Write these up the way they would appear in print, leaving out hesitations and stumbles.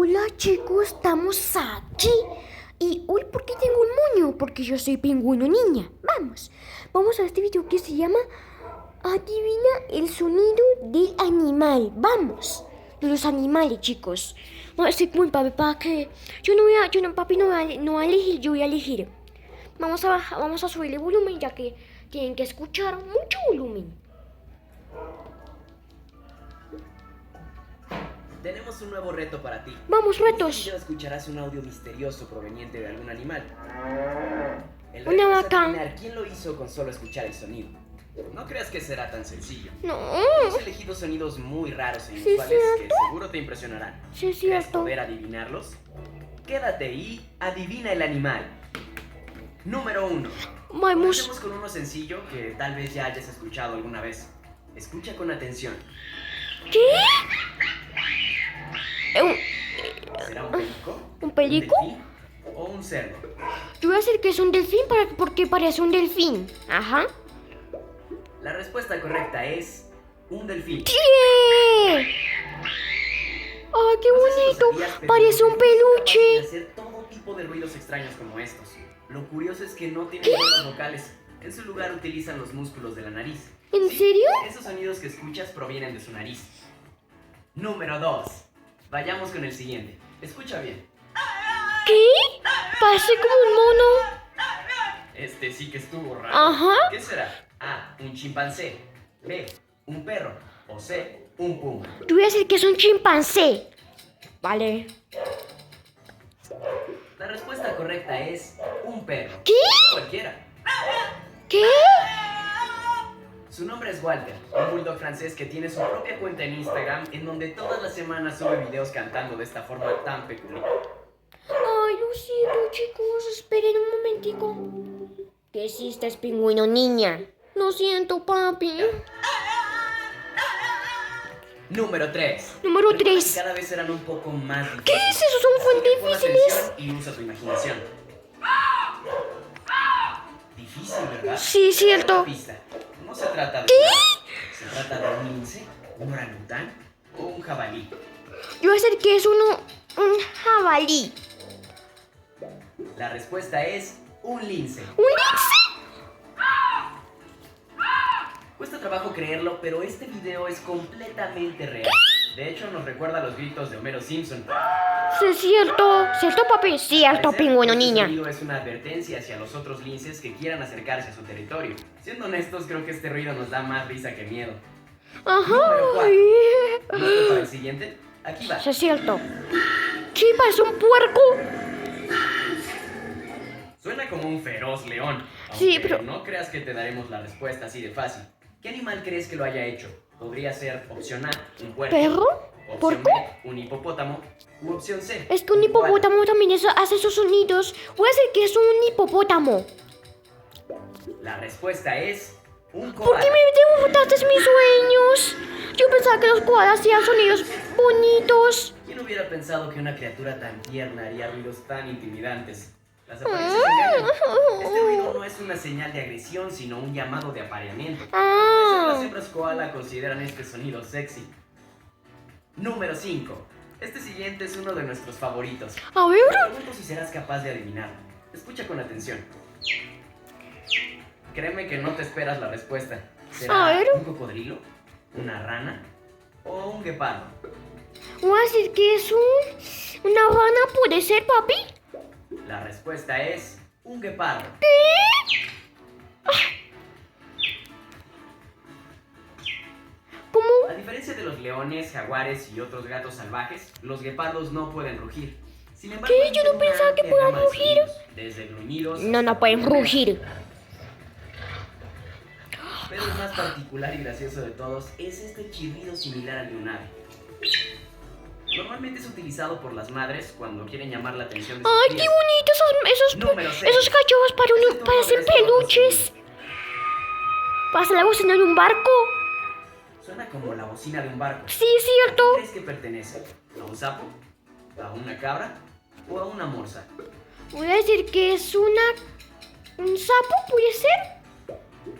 Hola chicos, estamos aquí. Y hoy, ¿por qué tengo un moño? Porque yo soy pingüino niña. Vamos a este video que se llama Adivina el sonido del animal. Vamos, de los animales, chicos. Vamos a hacer como el papi para que papi no va a elegir, yo voy a elegir. Vamos a subirle volumen, ya que tienen que escuchar mucho volumen. Tenemos un nuevo reto para ti. Vamos, retos. En este video escucharás un audio misterioso proveniente de algún animal. El Una reto es vaca. adivinar quién lo hizo con solo escuchar el sonido. No creas que será tan sencillo. No. Hemos elegido sonidos muy raros e Sí, inusuales que ¿cierto? seguro te impresionarán. Sí, es ¿Crees cierto. poder adivinarlos? Quédate y adivina el animal. Número 1. Vamos. Comencemos con uno sencillo que tal vez ya hayas escuchado alguna vez. Escucha con atención. ¿Qué? ¿Será un perico? ¿Un perico? ¿Un delfín? ¿O un cerdo? Yo voy a decir que es un delfín porque parece un delfín. Ajá. La respuesta correcta es un delfín. ¡Qué! ¡Ah, qué No sé si lo bonito! sabías, pero Parece los un delfines son capaces de peluche. hacer todo tipo de ruidos extraños como estos. Lo curioso es que no tienen cuerdas vocales. En su lugar utilizan los músculos de la nariz. ¿En Sí, serio? esos sonidos que escuchas provienen de su nariz. Número 2. Vayamos con el siguiente. Escucha bien. ¿Qué? Parece como un mono. Este sí que estuvo raro. Ajá. ¿Qué será? A. Un chimpancé. B. Un perro. O C. Un puma. Yo voy a decir que es un chimpancé. Vale. La respuesta correcta es un perro. ¿Qué? Cualquiera. ¿Qué? Su nombre es Walter, un bulldog francés que tiene su propia cuenta en Instagram en donde todas las semanas sube videos cantando de esta forma tan peculiar. Ay, lo siento, chicos. Esperen un momentico. ¿Qué hiciste, pingüino niña? Lo siento, papi. Número 3. Número 3. Cada vez serán un poco más difíciles. ¿Qué es eso? Son Así que muy pon difíciles. atención y usa tu imaginación. Difícil, ¿verdad? Sí, cierto. Una pista. No se trata de... ¿Qué? Se trata de un lince, un orangután o un jabalí. Yo voy a decir que es un jabalí. La respuesta es un lince. ¿Un lince? Cuesta trabajo creerlo, pero este video es completamente real. De hecho, nos recuerda a los gritos de Homero Simpson. Sí, es cierto. ¿Cierto, papi? Cierto, Parecer, pingüino este niña. sonido es una advertencia hacia los otros linces que quieran acercarse a su territorio. Siendo honestos, creo que este ruido nos da más risa que miedo. Ajá. Número Ay. ¿Listo para el siguiente? Aquí va. Sí, es cierto. ¿Qué? Parece un puerco. Suena como un feroz león. Sí, Aunque pero- no creas que te daremos la respuesta así de fácil. ¿Qué animal crees que lo haya hecho? Podría ser opción A, un puerco. ¿Perro? Opción ¿Puerco? B, un hipopótamo. U opción C. Es que un koala. hipopótamo también hace esos sonidos. Voy a decir que es un hipopótamo. La respuesta es un ¿Por koala. qué me devoraste mis sueños? Yo pensaba que los koalas hacían sonidos bonitos. ¿Quién hubiera pensado que una criatura tan tierna haría ruidos tan intimidantes? Las apariencias engañan. Este ruido no es una señal de agresión, sino un llamado de apareamiento. Por eso las hembras koala consideran este sonido sexy. Número 5. Este siguiente es uno de nuestros favoritos. A Me ver. pregunto si serás capaz de adivinarlo. Escucha con atención. Créeme que no te esperas la respuesta. A ¿Será ver. un cocodrilo? ¿Una rana? ¿O un guepardo? Voy a decir que es una rana, ¿puede ser, papi? La respuesta es un guepardo. ¿Cómo? A diferencia de los leones, jaguares y otros gatos salvajes, los guepardos no pueden rugir. Sin embargo, ¿Qué? Yo no tienen una pensaba que amplia puedan gama de rugir. sonidos, desde gruñidos No hasta pueden gruñidos. rugir. Pero el más particular y gracioso de todos es este chirrido similar al de un ave. Normalmente es utilizado por las madres cuando quieren llamar la atención de sus Ay, qué crías. bonito Número seis. esos cachorros Este tono parecen es otro peluches. sonido. Pasa la bocina de un barco. Suena como la bocina de un barco. Sí, es cierto. ¿A qué crees que pertenece? ¿A un sapo? ¿A una cabra? ¿O a una morsa? Voy a decir que es un sapo, ¿puede ser?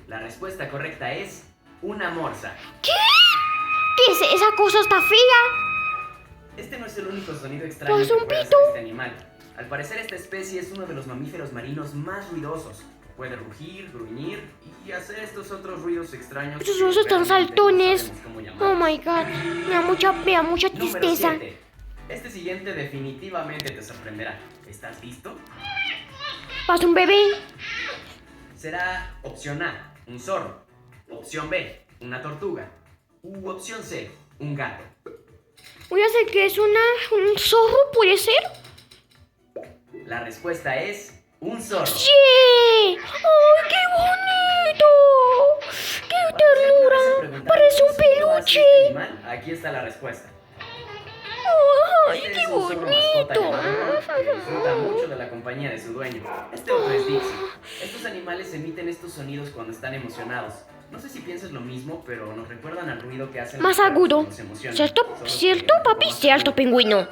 La respuesta correcta es una morsa. ¿Qué? ¿Qué es? Esa cosa está fea. Este no es el único sonido extraño Pues que un puede hacer pito. este animal. Al parecer esta especie es uno de los mamíferos marinos más ruidosos. Puede rugir, gruñir y hacer estos otros ruidos extraños. Esos que ruidos tan realmente no saltones. sabemos cómo Oh llamarlos. my god. Me da mucha Número tristeza. 7. Este siguiente definitivamente te sorprenderá. ¿Estás listo? Pasa un bebé. Será opción A, un zorro. Opción B, una tortuga. U opción C, un gato. Voy a hacer que es un zorro, ¿puede ser? La respuesta es un zorro. ¡Sí! ¡Ay, qué bonito! ¡Qué Cuando siempre se ternura! preguntan, Parece un ¿qué sonido hace peluche. este animal? Aquí está la respuesta. ¡Ay, Este qué es un zorro mascota bonito! llamado Ron, que disfruta mucho de la compañía de su dueño. Este otro es Dixie. Estos animales emiten estos sonidos cuando están emocionados. No sé si piensas lo mismo, pero nos recuerdan al ruido que hacen Más los perros agudo. cuando se emocionan. ¿Cierto? Solo ¿Cierto, que papi? más ¿Cierto, agudo. pingüino?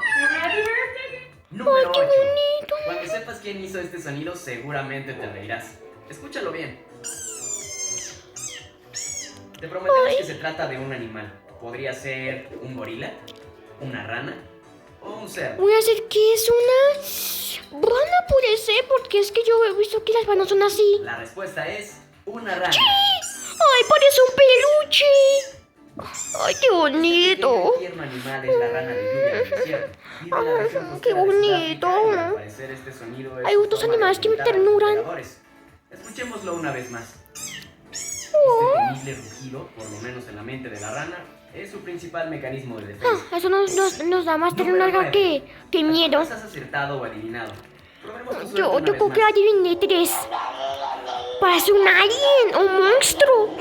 Número ¡Ay, qué 8. bonito! Cuando sepas quién hizo este sonido, seguramente te reirás. Escúchalo bien. Te prometemos que se trata de un animal. Podría ser un gorila, una rana o un cerdo. Voy a hacer que es una rana, puede ser, porque es que yo he visto que las ranas son así. La respuesta es una rana. ¡Ay, parece un peluche! ¡Ay, qué bonito! Este tierno animal es la rana de lluvia del desierto. Vive en la región costera qué de bonito. Sudáfrica y, al parecer, este sonido es Hay su otros forma de animales que me ahuyentar a los ternuran. depredadores. Escuchémoslo una vez más. Oh. Este temible rugido, por lo menos en la mente de la rana, es su principal mecanismo de defensa. Eso nos da más Número ternura nueve. que miedo. ¿Has acertado o adivinado? Probemos tu suerte Yo una vez creo que más. adiviné 3. Parece un alien, un monstruo.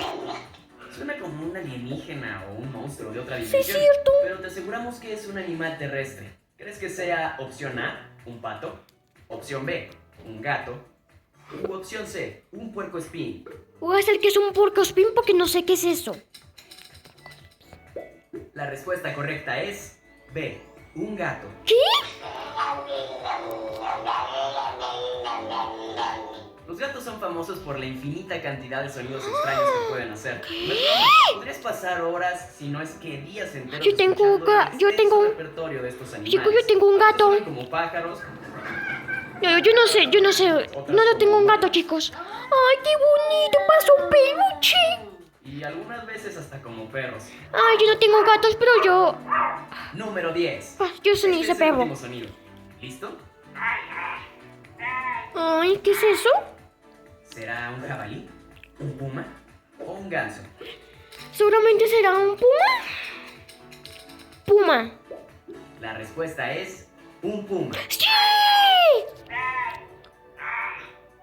Suena como un alienígena o un monstruo de otra Sí, dimensión. es cierto. Pero te aseguramos que es un animal terrestre. ¿Crees que sea opción A, un pato? Opción B, un gato. U opción C, un puercoespín. Voy a hacer que es un puercoespín porque no sé qué es eso. La respuesta correcta es B, un gato. ¿Qué? Los gatos son famosos por la infinita cantidad de sonidos extraños que pueden hacer. Podrías pasar horas, si no es que días enteros, Yo tengo escuchando el yo extenso tengo- repertorio de estos animales. Chico, yo tengo un gato. Suenan como pájaros. No, yo no sé. No tengo un gato, chicos. ¡Ay, qué bonito! Pasa un peluche. Y algunas veces hasta como perros. Ay, yo no tengo gatos, pero yo... Número 10. Yo soy Este ese es el perro. último sonido. ¿Listo? Ay, ¿qué es eso? ¿Será un jabalí, un puma o un ganso? Seguramente será un puma. Puma. La respuesta es un puma. ¡Sí!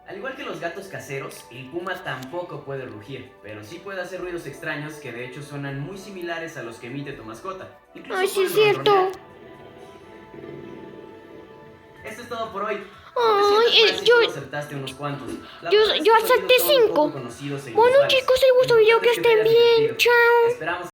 Al igual que los gatos caseros, el puma tampoco puede rugir, pero sí puede hacer ruidos extraños que de hecho suenan muy similares a los que emite tu mascota. Incluso Ay, sí es pueden cierto. ronronear. Esto es todo por hoy. Ay, yo acertaste unos cuantos. La yo verdad es que acerté estos sonidos son 5. poco conocidos e Bueno, inusuales. chicos, si les gustó el Lo video, que importante es estén te hayas bien. divertido. Chao. Esperamos